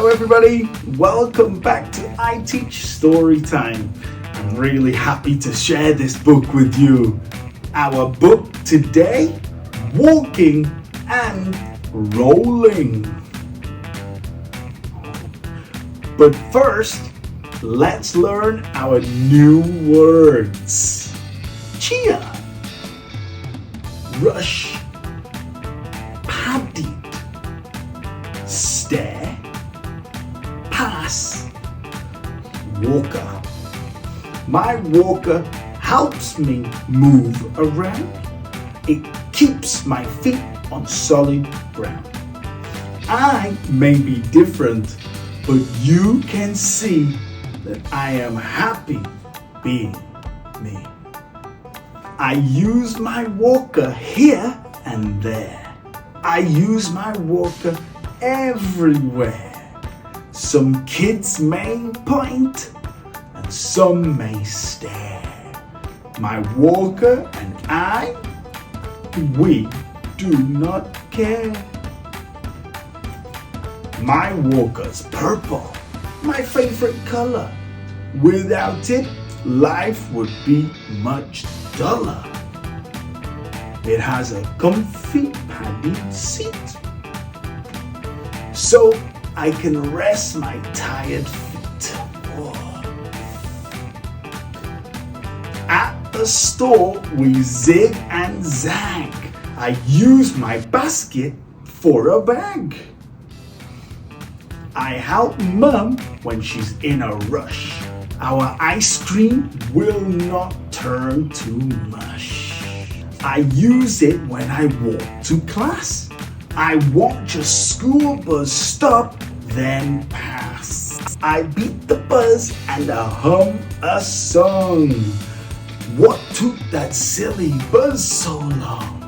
Hello everybody, welcome back to iTeach Story Time. I'm really happy to share this book with you. Our book today, Walking and Rolling. But first, let's learn our new words. Chia, rush, paddy, stare, pass, walker. My walker helps me move around. It keeps my feet on solid ground. I may be different, but you can see that I am happy being me. I use my walker here and there. I use my walker everywhere. Some kids may point and some may stare. My walker and I, we do not care. My walker's purple, my favorite color. Without it, life would be much duller. It has a comfy padded seat, so I can rest my tired feet. Oh. At the store, we zig and zag. I use my basket for a bag. I help Mum when she's in a rush. Our ice cream will not turn to mush. I use it when I walk to class. I watch a school bus stop, then pass. I beat the buzz and I hum a song. What took that silly buzz so long?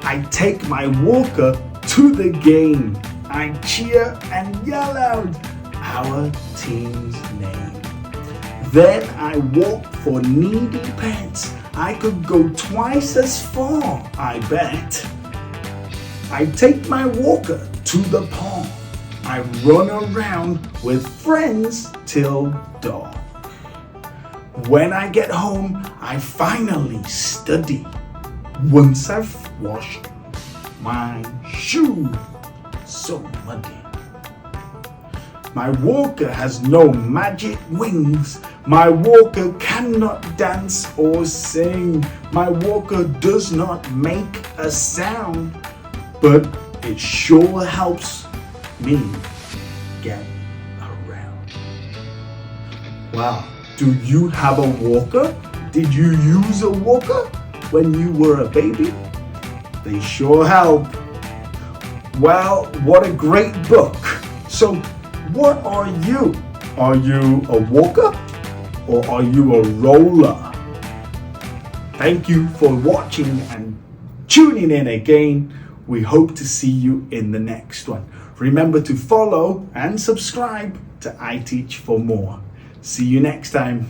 I take my walker to the game. I cheer and yell out our team's name. Then I walk for needy pets. I could go twice as far, I bet. I take my walker to the pond. I run around with friends till dark. When I get home, I finally study. Once I've washed my shoe so muddy. My walker has no magic wings. My walker cannot dance or sing. My walker does not make a sound, but it sure helps me get around. Wow, do you have a walker? Did you use a walker when you were a baby? They sure help. Well, what a great book. So, what are you? Are you a walker or are you a roller? Thank you for watching and tuning in again. We hope to see you in the next one. Remember to follow and subscribe to iTeach for more. See you next time.